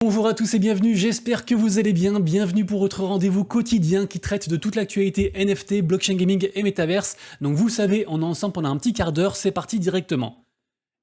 Bonjour à tous et bienvenue, j'espère que vous allez bien, bienvenue pour votre rendez-vous quotidien qui traite de toute l'actualité NFT, blockchain gaming et Metaverse. Donc vous le savez, on est ensemble pendant un petit quart d'heure, c'est parti directement.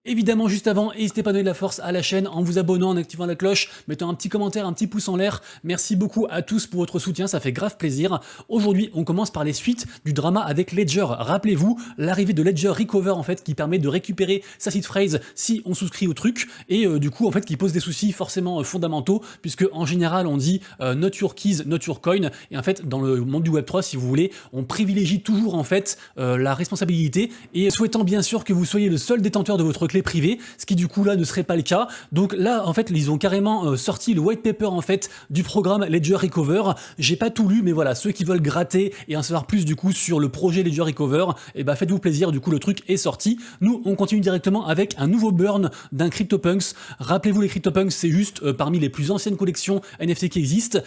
Évidemment, juste avant, n'hésitez pas à donner de la force à la chaîne en vous abonnant, en activant la cloche, mettant un petit commentaire, un petit pouce en l'air. Merci beaucoup à tous pour votre soutien, ça fait grave plaisir. Aujourd'hui, on commence par les suites du drama avec Ledger. Rappelez-vous, l'arrivée de Ledger Recover, en fait, qui permet de récupérer sa seed phrase si on souscrit au truc, et du coup, en fait, qui pose des soucis forcément fondamentaux, puisque en général, on dit not your keys, not your coin, et en fait, dans le monde du Web3, si vous voulez, on privilégie toujours, en fait, la responsabilité, et souhaitant bien sûr que vous soyez le seul détenteur de votre clé privée, ce qui du coup là ne serait pas le cas. Donc là en fait ils ont carrément sorti le white paper en fait du programme Ledger Recover. J'ai pas tout lu, mais voilà, ceux qui veulent gratter et en savoir plus du coup sur le projet Ledger Recover, et bah faites-vous plaisir, du coup le truc est sorti. Nous on continue directement avec un nouveau burn d'un CryptoPunks. Rappelez-vous, les CryptoPunks c'est juste parmi les plus anciennes collections NFT qui existent.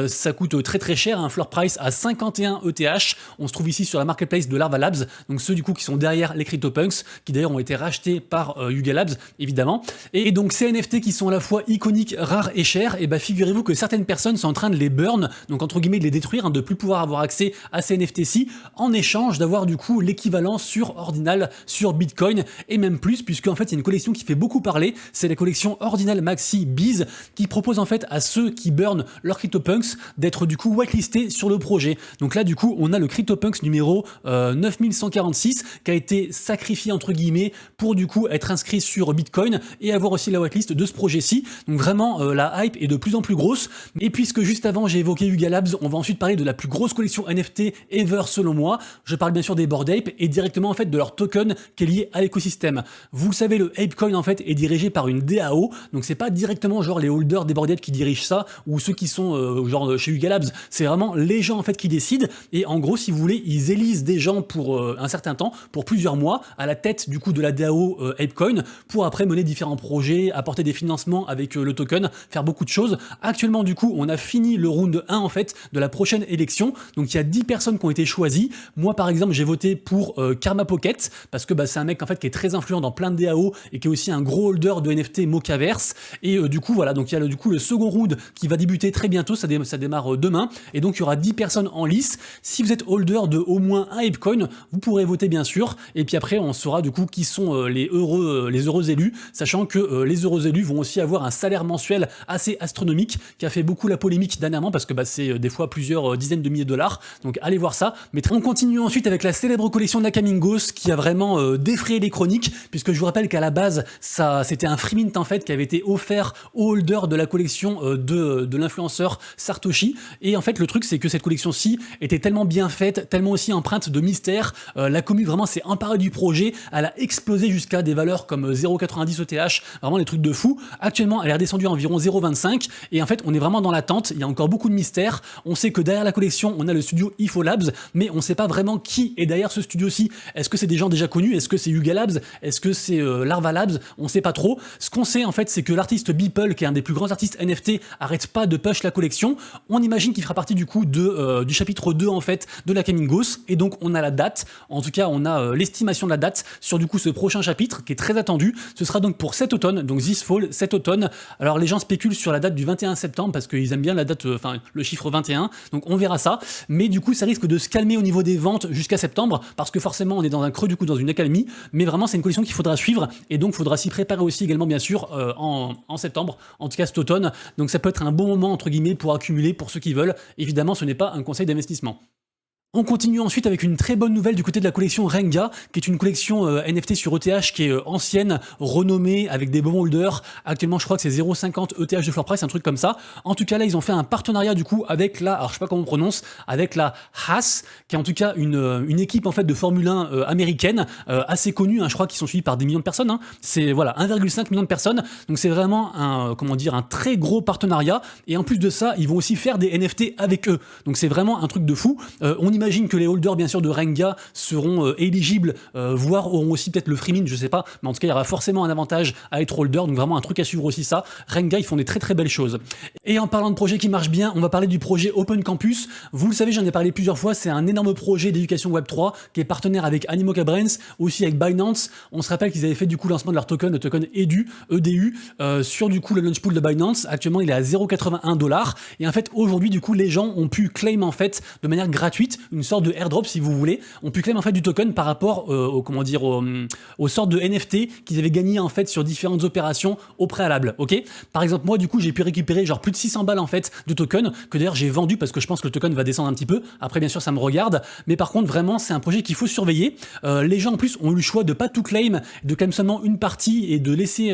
Ça coûte très très cher, un floor price à 51 ETH. On se trouve ici sur la marketplace de Larva Labs, donc ceux du coup qui sont derrière les CryptoPunks, qui d'ailleurs ont été rachetés par Yuga Labs évidemment. Et donc ces NFT qui sont à la fois iconiques, rares et chers, et bah figurez-vous que certaines personnes sont en train de les burn, donc entre guillemets de les détruire, de plus pouvoir avoir accès à ces NFT-ci, en échange d'avoir du coup l'équivalent sur Ordinal, sur Bitcoin, et même plus, puisque en fait il y a une collection qui fait beaucoup parler, c'est la collection Ordinal Maxi Biz, qui propose en fait à ceux qui burn leur CryptoPunks d'être du coup whitelistés sur le projet. Donc là du coup on a le CryptoPunks numéro 9146 qui a été sacrifié entre guillemets pour du coup être inscrit sur Bitcoin et avoir aussi la whitelist de ce projet-ci. Donc vraiment la hype est de plus en plus grosse. Et puisque juste avant j'ai évoqué Yuga Labs, on va ensuite parler de la plus grosse collection NFT ever selon moi. Je parle bien sûr des Bored Ape et directement en fait de leur token qui est lié à l'écosystème. Vous le savez, le Apecoin en fait est dirigé par une DAO, donc c'est pas directement genre les holders des Bored Ape qui dirigent ça ou ceux qui sont genre chez Yuga Labs, c'est vraiment les gens en fait qui décident. Et en gros, si vous voulez, ils élisent des gens pour un certain temps, pour plusieurs mois, à la tête du coup de la DAO Apecoin, pour après mener différents projets, apporter des financements avec le token, faire beaucoup de choses. Actuellement du coup on a fini le round 1 en fait de la prochaine élection, donc il y a 10 personnes qui ont été choisies. Moi par exemple j'ai voté pour Karma Pocket, parce que bah, c'est un mec en fait qui est très influent dans plein de DAO et qui est aussi un gros holder de NFT Mochaverse, et du coup voilà, donc il y a du coup le second round qui va débuter très bientôt, ça démarre demain, et donc il y aura 10 personnes en lice. Si vous êtes holder de au moins un Apecoin, vous pourrez voter bien sûr, et puis après on saura du coup qui sont les heureux élus, sachant que les heureux élus vont aussi avoir un salaire mensuel assez astronomique, qui a fait beaucoup la polémique dernièrement, parce que bah, c'est des fois plusieurs dizaines de milliers de dollars, donc allez voir ça. Mais on continue ensuite avec la célèbre collection Nakamingos, qui a vraiment défrayé les chroniques, puisque je vous rappelle qu'à la base, c'était un free mint en fait, qui avait été offert aux holders de la collection de l'influenceur Sartoshi, et en fait le truc c'est que cette collection-ci était tellement bien faite, tellement aussi empreinte de mystère, la commu vraiment s'est emparée du projet, elle a explosé jusqu'à des valeurs comme 0,90 ETH, vraiment des trucs de fou. Actuellement elle est redescendue à environ 0,25, et en fait on est vraiment dans l'attente, il y a encore beaucoup de mystères. On sait que derrière la collection on a le studio IFO Labs, mais on sait pas vraiment qui est derrière ce studio-ci. Est-ce que c'est des gens déjà connus? Est-ce que c'est Yuga Labs? Est-ce que c'est Larva Labs? On sait pas trop. Ce qu'on sait en fait c'est que l'artiste Beeple, qui est un des plus grands artistes NFT, arrête pas de push la collection. On imagine qu'il fera partie du coup du chapitre 2 en fait de la Kamingos, et donc on a la date, en tout cas on a l'estimation de la date sur du coup ce prochain chapitre qui est très attendu. Ce sera donc pour cet automne, donc this fall, cet automne. Alors les gens spéculent sur la date du 21 septembre parce qu'ils aiment bien la date, enfin le chiffre 21, donc on verra ça, mais du coup ça risque de se calmer au niveau des ventes jusqu'à septembre, parce que forcément on est dans un creux du coup, dans une accalmie, mais vraiment c'est une collection qu'il faudra suivre, et donc il faudra s'y préparer aussi également bien sûr en septembre, en tout cas cet automne, donc ça peut être un bon moment entre guillemets pour accumuler pour ceux qui veulent. Évidemment ce n'est pas un conseil d'investissement. On continue ensuite avec une très bonne nouvelle du côté de la collection Renga, qui est une collection NFT sur ETH qui est ancienne, renommée, avec des bons holders. Actuellement, je crois que c'est 0,50 ETH de floor price, un truc comme ça. En tout cas, là, ils ont fait un partenariat du coup avec alors je sais pas comment on prononce, avec la Haas, qui est en tout cas une équipe en fait de Formule 1 américaine, assez connue, hein, je crois qu'ils sont suivis par des millions de personnes. Hein. C'est voilà, 1,5 million de personnes. Donc c'est vraiment un très gros partenariat. Et en plus de ça, ils vont aussi faire des NFT avec eux. Donc c'est vraiment un truc de fou. On j'imagine que les holders bien sûr de Renga seront éligibles, voire auront aussi peut-être le free mint, je sais pas, mais en tout cas il y aura forcément un avantage à être holder, donc vraiment un truc à suivre aussi ça. Renga, ils font des très belles choses. Et en parlant de projets qui marchent bien, on va parler du projet Open Campus. Vous le savez, j'en ai parlé plusieurs fois, c'est un énorme projet d'éducation Web3 qui est partenaire avec Animoca Brains, aussi avec Binance. On se rappelle qu'ils avaient fait du coup le lancement de leur token, le token EDU, sur du coup le launch pool de Binance. Actuellement, il est à 0,81 $. Et en fait, aujourd'hui, du coup, les gens ont pu claim en fait de manière gratuite une sorte de airdrop, si vous voulez. On pu claim en fait du token par rapport aux sortes de NFT qu'ils avaient gagné en fait sur différentes opérations au préalable. Ok. Par exemple, moi, du coup, j'ai pu récupérer genre plus de 600 balles en fait de token que d'ailleurs j'ai vendu parce que je pense que le token va descendre un petit peu. Après, bien sûr, ça me regarde. Mais par contre, vraiment, c'est un projet qu'il faut surveiller. Les gens en plus ont eu le choix de pas tout claim, de claim seulement une partie et de laisser,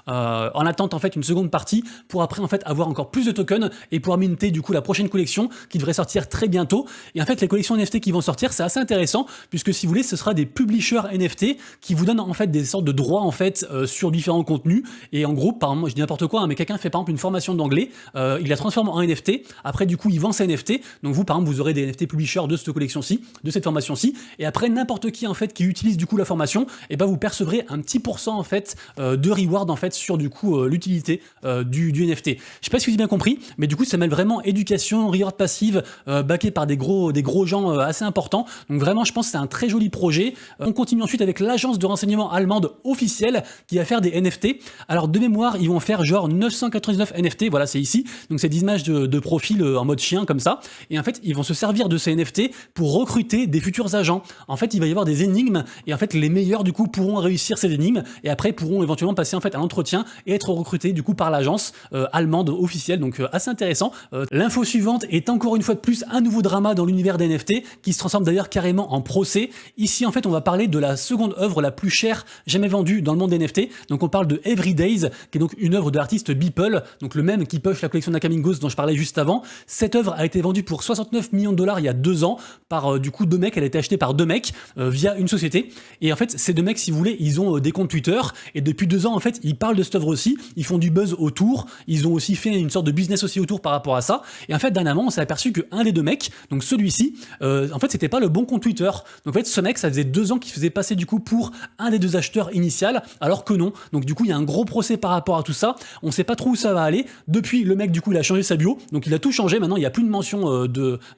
en attente en fait une seconde partie pour après en fait avoir encore plus de tokens et pouvoir minter du coup la prochaine collection qui devrait sortir très bientôt. Et en fait, les collections NFT qui vont sortir, c'est assez intéressant puisque si vous voulez, ce sera des publishers NFT qui vous donnent en fait des sortes de droits en fait sur différents contenus. Et en gros, par exemple, je dis n'importe quoi, hein, mais quelqu'un fait par exemple une formation d'anglais, il la transforme en NFT. Après, du coup, il vend ses NFT. Donc vous, par exemple, vous aurez des NFT publishers de cette collection-ci, de cette formation-ci. Et après, n'importe qui en fait qui utilise du coup la formation, et ben vous percevrez un petit pourcent en fait de reward en fait sur du coup l'utilité du NFT. Je sais pas si vous avez bien compris, mais du coup, ça mêle vraiment éducation, reward passive, backé par des gros gens assez importants. Donc vraiment, je pense que c'est un très joli projet. On continue ensuite avec l'agence de renseignement allemande officielle qui va faire des NFT. Alors de mémoire, ils vont faire genre 999 NFT, voilà, c'est ici. Donc c'est des images de profil en mode chien comme ça. Et en fait, ils vont se servir de ces NFT pour recruter des futurs agents. En fait, il va y avoir des énigmes et en fait, les meilleurs du coup pourront réussir ces énigmes et après pourront éventuellement passer en fait à l'entretien et être recrutés du coup par l'agence allemande officielle. Donc assez intéressant. L'info suivante est encore une fois de plus un nouveau drama dans l'univers des NFT qui se transforme d'ailleurs carrément en procès. Ici, en fait, on va parler de la seconde œuvre la plus chère jamais vendue dans le monde des NFT. Donc on parle de Every Days, qui est donc une œuvre de l'artiste Beeple, donc le même qui push la collection Nakamingos dont je parlais juste avant. Cette œuvre a été vendue pour 69 millions de dollars il y a 2 ans par du coup deux mecs. Elle a été achetée par deux mecs via une société. Et en fait, ces deux mecs, si vous voulez, ils ont des comptes Twitter et depuis 2 ans, en fait, ils parlent de cette œuvre aussi. Ils font du buzz autour. Ils ont aussi fait une sorte de business aussi autour par rapport à ça. Et en fait, dernièrement, on s'est aperçu qu'un des deux mecs, donc celui-ci, en fait, c'était pas le bon compte Twitter. Donc en fait, ce mec, ça faisait 2 ans qu'il faisait passer du coup pour un des deux acheteurs initial, alors que non. Donc du coup, il y a un gros procès par rapport à tout ça. On sait pas trop où ça va aller. Depuis, le mec, du coup, il a changé sa bio. Donc il a tout changé. Maintenant, il n'y a plus de mention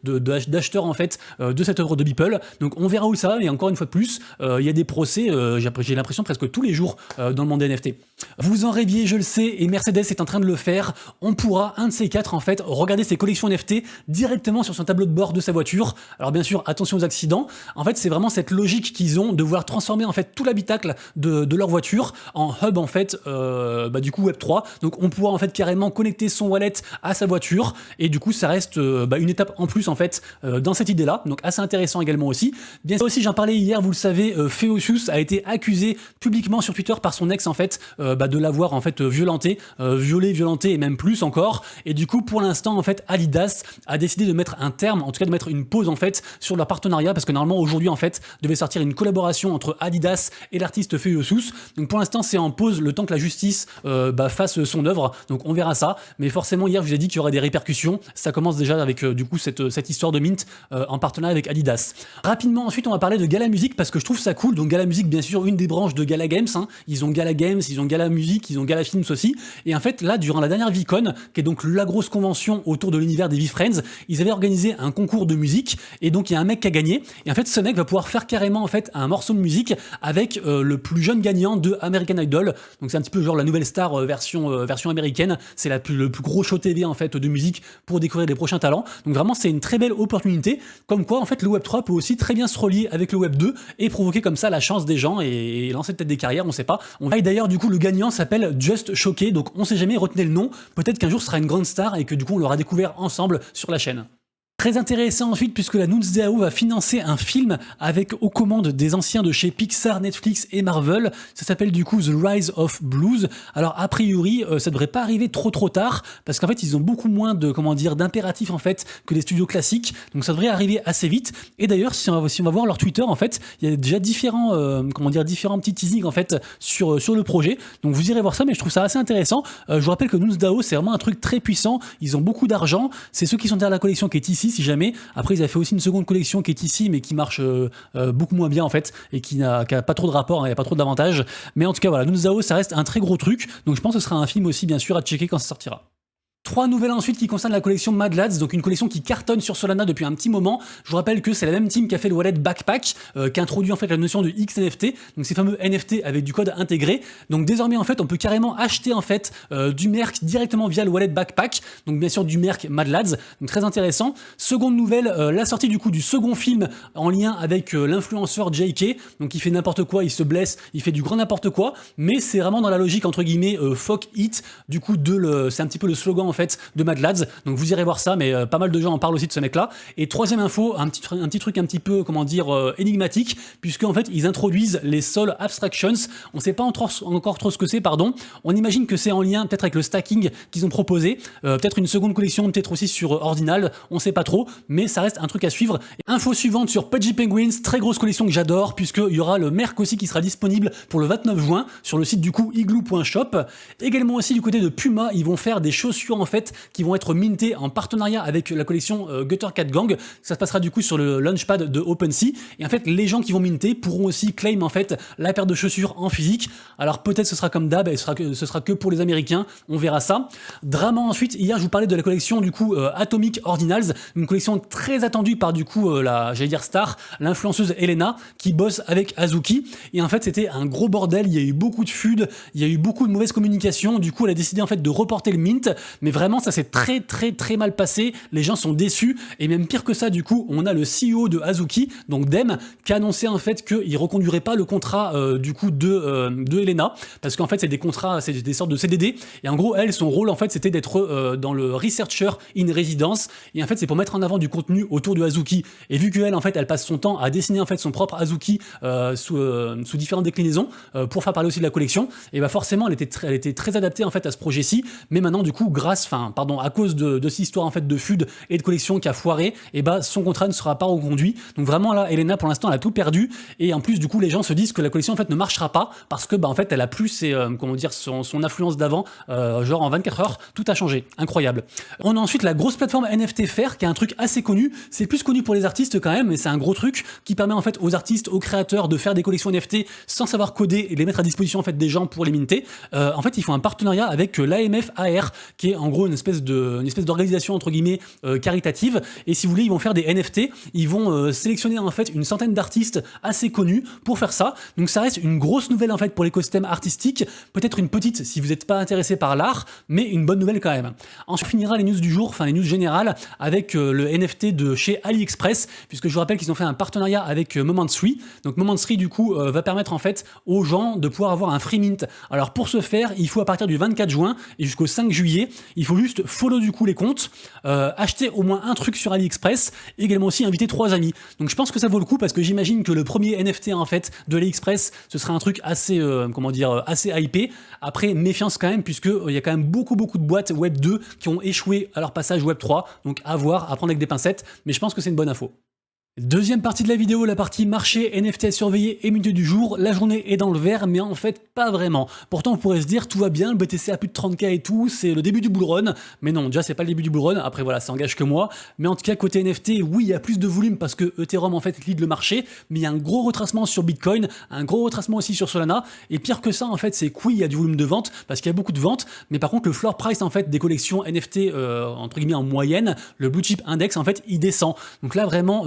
d'acheteur en fait de cette œuvre de Beeple. Donc on verra où ça va. Et encore une fois de plus, il y a des procès. J'ai l'impression presque tous les jours dans le monde des NFT. Vous en rêviez, je le sais, et Mercedes est en train de le faire. On pourra, un de ces quatre, en fait, regarder ses collections NFT directement sur son tableau de bord de sa voiture. Alors bien sûr, attention aux accidents. En fait, c'est vraiment cette logique qu'ils ont de vouloir transformer en fait tout l'habitacle de leur voiture en hub en fait, du coup Web3. Donc on pourra en fait carrément connecter son wallet à sa voiture et du coup ça reste une étape en plus en fait dans cette idée-là. Donc assez intéressant également aussi. Bien sûr aussi, j'en parlais hier, vous le savez, Feocius a été accusé publiquement sur Twitter par son ex en fait de l'avoir en fait violenté et même plus encore. Et du coup pour l'instant en fait Adidas a décidé de mettre un terme, en tout cas de mettre une pause en fait sur leur partenariat parce que normalement aujourd'hui en fait devait sortir une collaboration entre Adidas et l'artiste Feocius. Donc pour l'instant c'est en pause le temps que la justice fasse son œuvre. Donc on verra ça. Mais forcément hier je vous ai dit qu'il y aurait des répercussions. Ça commence déjà avec du coup cette histoire de mint en partenariat avec Adidas. Rapidement ensuite on va parler de Gala Music parce que je trouve ça cool. Donc Gala Music bien sûr une des branches de Gala Games. Hein. Ils ont Gala Games, ils ont Gala Music, ils ont Gala Films aussi. Et en fait là durant la dernière VCon qui est donc la grosse convention autour de l'univers des VeeFriends, ils avaient organisé un concours de musique et donc il y a un mec qui a gagné. Et en fait ce mec va pouvoir faire carrément en fait un morceau de musique avec le plus jeune gagnant de American Idol. Donc c'est un petit peu genre la nouvelle star version américaine. C'est le plus gros show TV en fait de musique pour découvrir les prochains talents. Donc vraiment c'est une très belle opportunité. Comme quoi en fait le Web3 peut aussi très bien se relier avec le Web2 et provoquer comme ça la chance des gens et lancer peut-être des carrières, on sait pas. Et d'ailleurs du coup le gagnant s'appelle Just Choqué. Donc on sait jamais, retenez le nom. Peut-être qu'un jour ce sera une grande star et que du coup on l'aura découvert ensemble sur la chaîne. Très intéressant ensuite puisque la NunzDAO va financer un film avec aux commandes des anciens de chez Pixar, Netflix et Marvel. Ça s'appelle du coup The Rise of Blues. Alors a priori ça devrait pas arriver trop tard parce qu'en fait ils ont beaucoup moins d'impératifs en fait que les studios classiques. Donc ça devrait arriver assez vite. Et d'ailleurs si on va voir leur Twitter en fait il y a déjà différents petits teasings en fait sur le projet. Donc vous irez voir ça mais je trouve ça assez intéressant. Je vous rappelle que NunzDAO c'est vraiment un truc très puissant. Ils ont beaucoup d'argent. C'est ceux qui sont derrière la collection qui est ici. si jamais. Après, ils avaient fait aussi une seconde collection qui est ici, mais qui marche beaucoup moins bien en fait, et qui a pas trop de rapport, il n'y a pas trop d'avantages. Mais en tout cas, voilà, Nunzao, ça reste un très gros truc, donc je pense que ce sera un film aussi, bien sûr, à checker quand ça sortira. 3 nouvelles ensuite qui concernent la collection Mad Lads, donc une collection qui cartonne sur Solana depuis un petit moment. Je vous rappelle que c'est la même team qui a fait le wallet Backpack, qui introduit en fait la notion de XNFT, donc ces fameux NFT avec du code intégré. Donc désormais en fait on peut carrément acheter en fait du merc directement via le wallet Backpack, donc bien sûr du merc Mad Lads, donc très intéressant. Seconde nouvelle, la sortie du coup du second film en lien avec l'influenceur JK, donc il fait n'importe quoi, il se blesse, il fait du grand n'importe quoi, mais c'est vraiment dans la logique entre guillemets fuck it, du coup c'est un petit peu le slogan en fait de Mad Lads, donc vous irez voir ça, mais pas mal de gens en parlent aussi de ce mec là. Et troisième info, un petit truc un petit peu comment dire énigmatique, puisque en fait ils introduisent les Sol Abstractions. On sait pas encore trop ce que c'est, pardon. On imagine que c'est en lien peut-être avec le stacking qu'ils ont proposé, peut-être une seconde collection, peut-être aussi sur Ordinal, on sait pas trop, mais ça reste un truc à suivre. Info suivante sur Pudgy Penguins, très grosse collection que j'adore, puisqu'il y aura le merc aussi qui sera disponible pour le 29 juin sur le site du coup igloo.shop. Également aussi du côté de Puma, ils vont faire des chaussures en fait qui vont être mintées en partenariat avec la collection Gutter Cat Gang. Ça se passera du coup sur le launchpad de OpenSea, et en fait les gens qui vont minter pourront aussi claim en fait la paire de chaussures en physique. Alors peut-être ce sera comme d'hab et ce sera que pour les Américains, on verra ça. Drama ensuite, hier je vous parlais de la collection du coup Atomic Ordinals, une collection très attendue par du coup j'allais dire star, l'influenceuse Elena qui bosse avec Azuki, et en fait c'était un gros bordel, il y a eu beaucoup de FUD, il y a eu beaucoup de mauvaise communication, du coup elle a décidé en fait de reporter le mint, mais vraiment ça s'est très mal passé, les gens sont déçus, et même pire que ça du coup on a le CEO de Azuki, donc Dem, qui a annoncé en fait qu'il reconduirait pas le contrat du coup de Elena, parce qu'en fait c'est des contrats, c'est des sortes de CDD, et en gros elle, son rôle en fait c'était d'être dans le researcher in residence, et en fait c'est pour mettre en avant du contenu autour de Azuki, et vu qu'elle en fait elle passe son temps à dessiner en fait son propre Azuki sous différentes déclinaisons pour faire parler aussi de la collection, et bah forcément elle était très adaptée en fait à ce projet-ci, mais maintenant du coup à cause de cette histoire en fait de FUD et de collection qui a foiré, et bah son contrat ne sera pas reconduit. Donc vraiment là Elena pour l'instant elle a tout perdu, et en plus du coup les gens se disent que la collection en fait ne marchera pas parce que bah en fait elle a plus son influence d'avant, genre en 24 heures tout a changé, incroyable. On a ensuite la grosse plateforme NFT Fair qui est un truc assez connu, c'est plus connu pour les artistes quand même, mais c'est un gros truc qui permet en fait aux artistes, aux créateurs de faire des collections NFT sans savoir coder et les mettre à disposition en fait des gens pour les minter. En fait ils font un partenariat avec l'AMF AR qui est en gros une espèce d'organisation entre guillemets caritative, et si vous voulez ils vont faire des NFT, ils vont sélectionner en fait une centaine d'artistes assez connus pour faire ça, donc ça reste une grosse nouvelle en fait pour l'écosystème artistique, peut-être une petite si vous n'êtes pas intéressé par l'art, mais une bonne nouvelle quand même. Ensuite on finira les news du jour, enfin les news générales, avec le NFT de chez AliExpress, puisque je vous rappelle qu'ils ont fait un partenariat avec Moment3, donc Moment3 du coup va permettre en fait aux gens de pouvoir avoir un free mint. Alors pour ce faire il faut à partir du 24 juin et jusqu'au 5 juillet, il faut juste follow du coup les comptes, acheter au moins un truc sur AliExpress, et également aussi inviter 3 amis. Donc je pense que ça vaut le coup parce que j'imagine que le premier NFT en fait de AliExpress ce sera un truc assez assez hypé. Après méfiance quand même, puisque il y a quand même beaucoup de boîtes Web 2 qui ont échoué à leur passage Web 3, donc à voir, à prendre avec des pincettes, mais je pense que c'est une bonne info. Deuxième partie de la vidéo, la partie marché, NFT à surveiller et minute du jour. La journée est dans le vert, mais en fait pas vraiment. Pourtant on pourrait se dire tout va bien, le BTC a plus de 30K et tout, c'est le début du bull run. Mais non, déjà c'est pas le début du bull run, après voilà, ça engage que moi. Mais en tout cas côté NFT, oui il y a plus de volume parce que Ethereum en fait lead le marché, mais il y a un gros retracement sur Bitcoin, un gros retracement aussi sur Solana. Et pire que ça en fait, c'est que oui il y a du volume de vente, parce qu'il y a beaucoup de ventes, mais par contre le floor price en fait des collections NFT entre guillemets en moyenne, le blue chip index en fait il descend. Donc là vraiment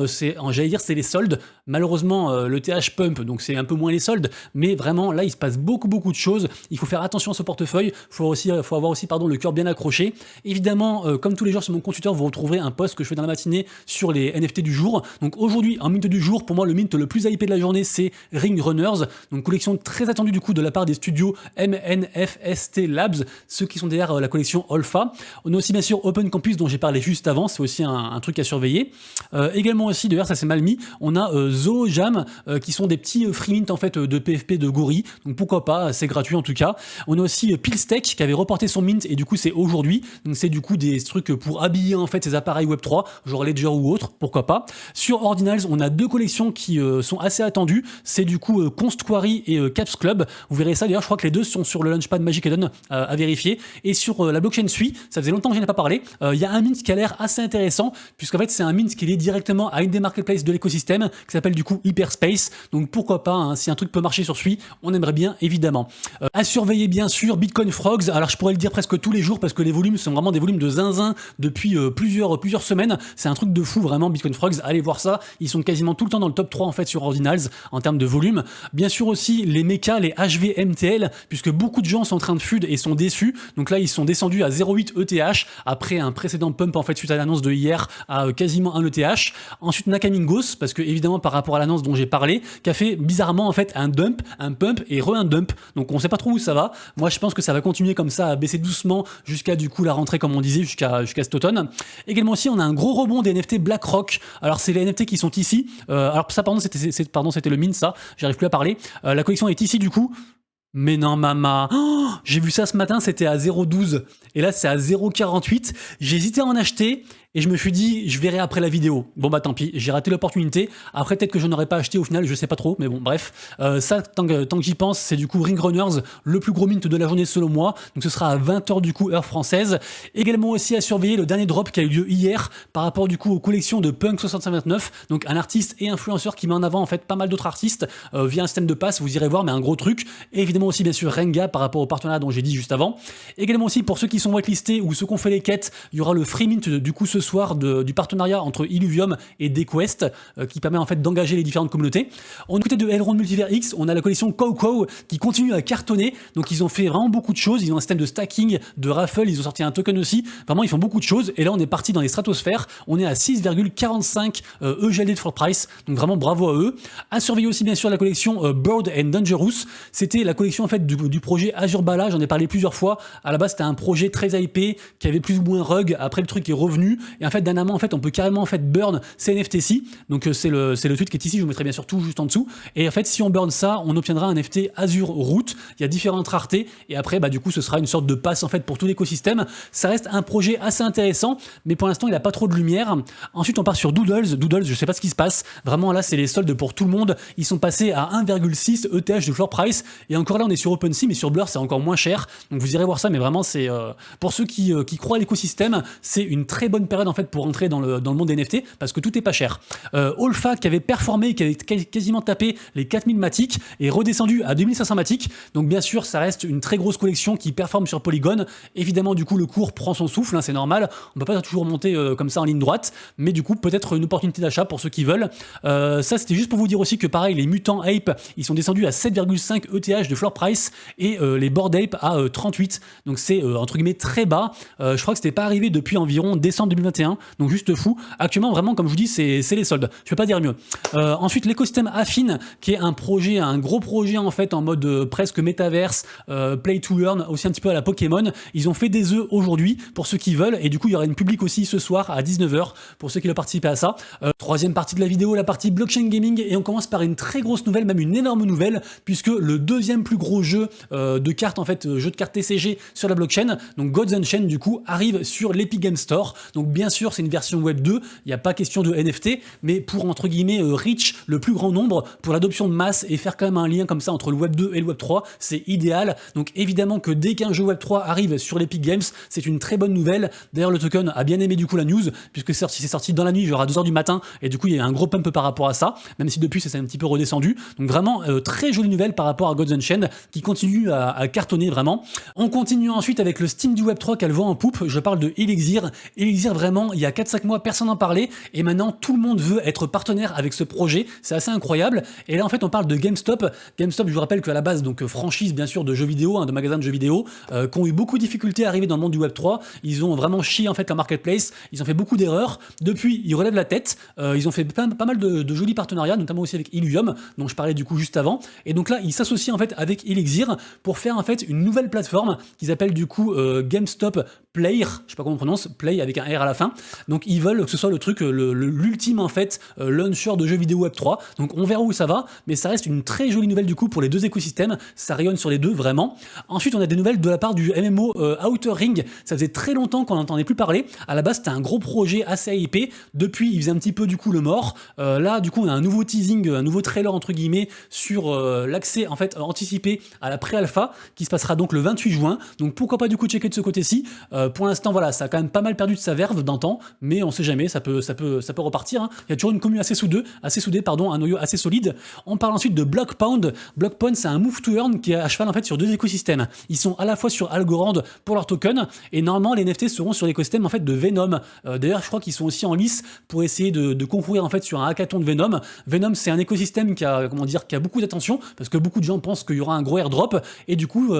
j'allais dire c'est les soldes, malheureusement le TH pump, donc c'est un peu moins les soldes, mais vraiment là il se passe beaucoup de choses, il faut faire attention à ce portefeuille, faut avoir aussi le cœur bien accroché. Évidemment comme tous les jours sur mon compte Twitter vous retrouverez un post que je fais dans la matinée sur les NFT du jour. Donc aujourd'hui en mint du jour, pour moi le mint le plus hypé de la journée c'est Ring Runners, donc collection très attendue du coup de la part des studios MNFST Labs, ceux qui sont derrière la collection Alpha. On a aussi bien sûr Open Campus dont j'ai parlé juste avant, c'est aussi un truc à surveiller. Également aussi d'ailleurs ça c'est mal mis. On a Zoojam qui sont des petits free mint en fait de PFP de Gori, donc pourquoi pas, c'est gratuit en tout cas. On a aussi Pillstech qui avait reporté son mint et du coup c'est aujourd'hui, donc c'est du coup des trucs pour habiller en fait ces appareils Web3, genre Ledger ou autre, pourquoi pas. Sur Ordinals, on a deux collections qui sont assez attendues, c'est du coup Const Quarry et Caps Club. Vous verrez ça d'ailleurs, je crois que les deux sont sur le Launchpad Magic Eden à vérifier. Et sur la blockchain Sui, ça faisait longtemps que je n'en ai pas parlé, il y a un mint qui a l'air assez intéressant, puisqu'en fait c'est un mint qui est lié directement à une des marketplaces de l'écosystème, qui s'appelle du coup Hyperspace, donc pourquoi pas, hein, si un truc peut marcher sur Sui, on aimerait bien évidemment. À surveiller bien sûr Bitcoin Frogs, alors je pourrais le dire presque tous les jours, parce que les volumes sont vraiment des volumes de zinzin depuis plusieurs semaines, c'est un truc de fou vraiment Bitcoin Frogs, allez voir ça, ils sont quasiment tout le temps dans le top 3 en fait sur Ordinals, en termes de volume. Bien sûr aussi les mechas, les HVMTL, puisque beaucoup de gens sont en train de FUD et sont déçus, donc là ils sont descendus à 0,8 ETH, après un précédent pump en fait suite à l'annonce de hier à quasiment 1 ETH. Ensuite Nakamingos, parce que évidemment par rapport à l'annonce dont j'ai parlé, qui a fait bizarrement en fait un dump, un pump et un dump, donc on sait pas trop où ça va. Moi je pense que ça va continuer comme ça à baisser doucement jusqu'à du coup la rentrée comme on disait, jusqu'à cet automne. Également aussi on a un gros rebond des NFT BlackRock, alors c'est les NFT qui sont ici, alors ça pardon c'était le mint ça, j'arrive plus à parler, la collection est ici du coup. Mais non, maman, oh, j'ai vu ça ce matin, c'était à 0,12 et là c'est à 0,48. J'ai hésité à en acheter et je me suis dit, je verrai après la vidéo. Bon bah tant pis, j'ai raté l'opportunité. Après peut-être que je n'aurais pas acheté au final, je sais pas trop, mais bon bref. Ça, tant que j'y pense, c'est du coup Ring Runners, le plus gros mint de la journée selon moi. Donc ce sera à 20h du coup heure française. Également aussi à surveiller le dernier drop qui a eu lieu hier par rapport du coup aux collections de Punk 6529, donc un artiste et influenceur qui met en avant en fait pas mal d'autres artistes via un système de passe. Vous irez voir, mais un gros truc. Et évidemment aussi bien sûr Renga par rapport au partenariat dont j'ai dit juste avant. Également aussi pour ceux qui sont whitelistés ou ceux qui ont fait les quêtes, il y aura le free mint du coup ce soir du partenariat entre Illuvium et Dequest qui permet en fait d'engager les différentes communautés. On côté de Elrond Multivers X, on a la collection Cow qui continue à cartonner, donc ils ont fait vraiment beaucoup de choses, ils ont un système de stacking, de raffle, ils ont sorti un token aussi, vraiment ils font beaucoup de choses et là on est parti dans les stratosphères, on est à 6,45 EGLD de floor price, donc vraiment bravo à eux. À surveiller aussi bien sûr la collection Bird and Dangerous, c'était la collection en fait du projet Azure Bala, j'en ai parlé plusieurs fois, à la base c'était un projet très hypé qui avait plus ou moins rug, après le truc est revenu et en fait dernièrement en fait on peut carrément en fait burn ces NFTC, donc c'est le tweet qui est ici, je vous mettrai bien sûr tout juste en dessous, et en fait si on burn ça on obtiendra un NFT Azure Root, il y a différentes raretés et après bah du coup ce sera une sorte de passe en fait pour tout l'écosystème. Ça reste un projet assez intéressant mais pour l'instant il n'a pas trop de lumière. Ensuite on part sur Doodles, je sais pas ce qui se passe, vraiment là c'est les soldes pour tout le monde, ils sont passés à 1,6 ETH de floor price et encore là on est sur OpenSea mais sur Blur c'est encore moins cher, donc vous irez voir ça, mais vraiment c'est pour ceux qui croient à l'écosystème, c'est une très bonne période en fait pour rentrer dans le monde des NFT parce que tout est pas cher. Olfa qui avait performé, qui avait quasiment tapé les 4000 Matic est redescendu à 2500 Matic, donc bien sûr ça reste une très grosse collection qui performe sur Polygon. Évidemment du coup le cours prend son souffle, hein, c'est normal, on peut pas toujours monter comme ça en ligne droite, mais du coup peut-être une opportunité d'achat pour ceux qui veulent. Ça c'était juste pour vous dire aussi que pareil les mutants Ape ils sont descendus à 7,5 ETH de floor price et les Bored Ape à 38, donc c'est entre guillemets très bas. Je crois que c'était pas arrivé depuis environ décembre 2021, donc juste fou. Actuellement vraiment comme je vous dis c'est les soldes, je peux pas dire mieux. Ensuite l'écosystème Affine qui est un gros projet en fait en mode presque métaverse, play to earn, aussi un petit peu à la Pokémon. Ils ont fait des œufs aujourd'hui pour ceux qui veulent et du coup il y aura une public aussi ce soir à 19h pour ceux qui veulent participer à ça. Troisième partie de la vidéo, la partie blockchain gaming, et on commence par une très grosse nouvelle, même une énorme nouvelle, puisque le deuxième plus gros jeu de cartes en fait, jeu de cartes TCG sur la blockchain, donc Gods Unchained du coup arrive sur l'Epic Game Store. Donc bien sûr c'est une version web 2, il n'y a pas question de NFT, mais pour entre guillemets reach le plus grand nombre, pour l'adoption de masse et faire quand même un lien comme ça entre le web 2 et le web 3, c'est idéal. Donc évidemment que dès qu'un jeu web 3 arrive sur l'Epic Games, c'est une très bonne nouvelle. D'ailleurs le token a bien aimé du coup la news, puisque c'est sorti dans la nuit, genre à 2h du matin, et du coup il y a un gros pump par rapport à ça, même si depuis c'est un petit peu redescendu. Donc vraiment très jolie nouvelle par rapport à Gods Unchained qui continue à cartonner vraiment. On continue ensuite avec le Steam du web 3 qu'elle vend en poupe, je parle de Elixir. Elixir vraiment, il y a 4-5 mois personne n'en parlait et maintenant tout le monde veut être partenaire avec ce projet, c'est assez incroyable. Et là en fait on parle de GameStop. GameStop, je vous rappelle qu'à la base donc franchise bien sûr de jeux vidéo, hein, de magasins de jeux vidéo, qui ont eu beaucoup de difficultés à arriver dans le monde du web 3. Ils ont vraiment chié en fait la marketplace, ils ont fait beaucoup d'erreurs. Depuis ils relèvent la tête, ils ont fait pas mal de jolis partenariats, notamment aussi avec Illuvium dont je parlais du coup juste avant. Et donc là ils s'associent en fait avec Elixir pour faire en fait une nouvelle plateforme qu'ils appellent du coup GameStop Play, je sais pas comment on prononce, Play avec un R à la fin. Donc ils veulent que ce soit le truc, l'ultime en fait, launcher de jeux vidéo Web3. Donc on verra où ça va, mais ça reste une très jolie nouvelle du coup pour les deux écosystèmes. Ça rayonne sur les deux vraiment. Ensuite on a des nouvelles de la part du MMO Outer Ring. Ça faisait très longtemps qu'on n'entendait plus parler. À la base c'était un gros projet assez hypé. Depuis il faisait un petit peu du coup le mort. Là du coup on a un nouveau teasing, un nouveau trailer entre guillemets sur l'accès en fait anticipé à la pré-alpha qui se passera donc le 28 juin. Donc pourquoi pas du coup checker de ce côté-ci. Pour l'instant, voilà, ça a quand même pas mal perdu de sa verve d'antan, mais on sait jamais, ça peut repartir. Hein. Il y a toujours une commune assez soudée, un noyau assez solide. On parle ensuite de Blockpound. Blockpound, c'est un move to earn qui est à cheval en fait sur deux écosystèmes. Ils sont à la fois sur Algorand pour leur token, et normalement les NFT seront sur l'écosystème en fait de Venom. D'ailleurs, je crois qu'ils sont aussi en lice pour essayer de concourir en fait sur un hackathon de Venom. Venom, c'est un écosystème qui a beaucoup d'attention parce que beaucoup de gens pensent qu'il y aura un gros airdrop, et du coup,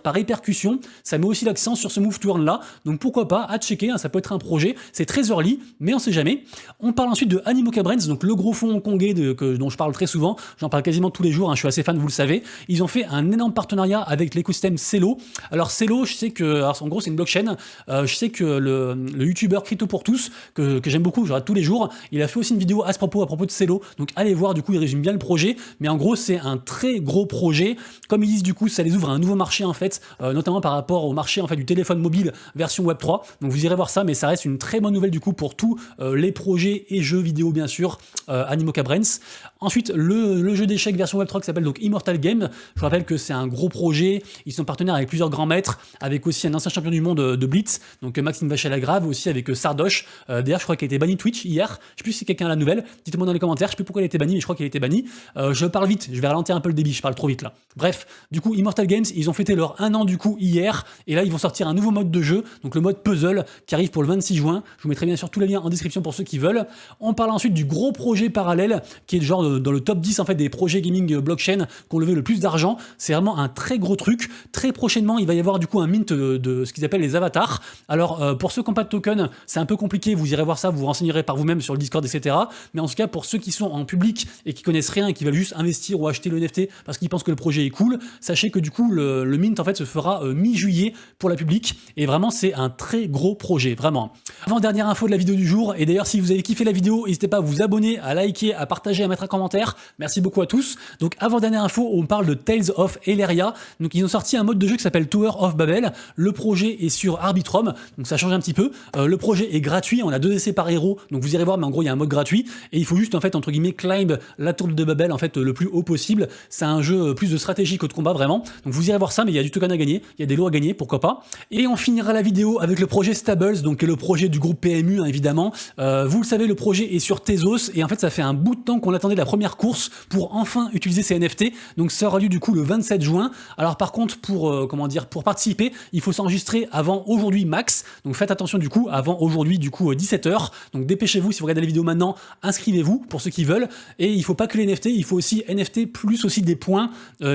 par répercussion, ça met aussi l'accent sur ce move to earn là, donc pourquoi pas, à checker, hein, ça peut être un projet, c'est très early, mais on sait jamais. On parle ensuite de Animoca Brands, donc le gros fonds hongkongais dont je parle très souvent, j'en parle quasiment tous les jours, hein, je suis assez fan, vous le savez. Ils ont fait un énorme partenariat avec l'écosystème Celo. Alors Celo, je sais que, en gros c'est une blockchain, je sais que le youtubeur Crypto pour tous, que j'aime beaucoup, je regarde tous les jours, il a fait aussi une vidéo à propos de Celo, donc allez voir, du coup il résume bien le projet, mais en gros c'est un très gros projet, comme ils disent du coup ça les ouvre à un nouveau marché en fait, notamment par rapport au marché en fait du téléphone mobile version Web3, donc vous irez voir ça, mais ça reste une très bonne nouvelle du coup pour tous les projets et jeux vidéo bien sûr, Animoca Brands. Ensuite le jeu d'échecs version Web3 qui s'appelle donc Immortal Game, je rappelle que c'est un gros projet, ils sont partenaires avec plusieurs grands maîtres, avec aussi un ancien champion du monde de Blitz, donc Maxime Vacher-Lagrave, aussi avec Sardoche, d'ailleurs je crois qu'il a été banni Twitch hier, je sais plus si quelqu'un a la nouvelle, dites-moi dans les commentaires, je sais plus pourquoi il a été banni, mais je crois qu'il a été banni. Je parle vite, je vais ralentir un peu le débit, je parle trop vite là. Bref, du coup Immortal Games, ils ont fêté leur 1 an du coup hier, et là ils vont sortir un nouveau mode de jeu, donc le mode puzzle qui arrive pour le 26 juin. Je vous mettrai bien sûr tous les liens en description pour ceux qui veulent. On parle ensuite du gros projet parallèle qui est genre dans le top 10 en fait des projets gaming blockchain qui ont levé le plus d'argent. C'est vraiment un très gros truc. Très prochainement, il va y avoir du coup un mint de ce qu'ils appellent les avatars. Alors pour ceux qui n'ont pas de token, c'est un peu compliqué. Vous irez voir ça, vous vous renseignerez par vous-même sur le Discord, etc. Mais en tout cas, pour ceux qui sont en public et qui connaissent rien et qui veulent juste investir ou acheter le NFT parce qu'ils pensent que le projet est cool, sachez que du coup le mint en fait se fera mi-juillet pour la public, et vraiment c'est un très gros projet, vraiment. Avant dernière info de la vidéo du jour, et d'ailleurs si vous avez kiffé la vidéo, n'hésitez pas à vous abonner, à liker, à partager, à mettre un commentaire, merci beaucoup à tous. Donc avant dernière info, on parle de Tales of Elleria, donc ils ont sorti un mode de jeu qui s'appelle Tower of Babel, le projet est sur Arbitrum, donc ça change un petit peu, le projet est gratuit, on a 2 essais par héros, donc vous irez voir, mais en gros il y a un mode gratuit, et il faut juste en fait entre guillemets climb la tour de Babel en fait le plus haut possible. C'est un jeu plus de stratégie que de combat vraiment, donc vous irez voir ça, mais il y a du token à gagner, il y a des lots à gagner, pourquoi pas. Et on finira la vidéo avec le projet Stables, donc le projet du groupe PMU hein, évidemment. Vous le savez, le projet est sur Tezos, et en fait ça fait un bout de temps qu'on attendait la première course pour enfin utiliser ces NFT, donc ça aura lieu du coup le 27 juin. Alors par contre pour pour participer, il faut s'enregistrer avant aujourd'hui max, donc faites attention du coup avant aujourd'hui du coup 17h, donc dépêchez-vous, si vous regardez la vidéo maintenant, inscrivez-vous pour ceux qui veulent. Et il faut pas que les NFT, il faut aussi NFT plus aussi des points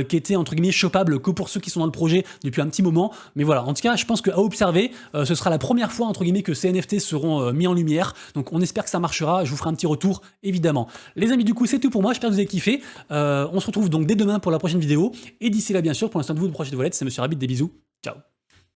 qui étaient entre guillemets shoppables que pour ceux qui sont dans le projet depuis un petit moment. Mais voilà, en tout cas je pense qu'à observer, ce sera la première fois entre guillemets que ces NFT seront mis en lumière, donc on espère que ça marchera, je vous ferai un petit retour évidemment. Les amis, du coup c'est tout pour moi, j'espère que vous avez kiffé. On se retrouve donc dès demain pour la prochaine vidéo, et d'ici là bien sûr, pour l'instant de vous, le prochain de Volette, c'est Monsieur Rabbit, des bisous, ciao.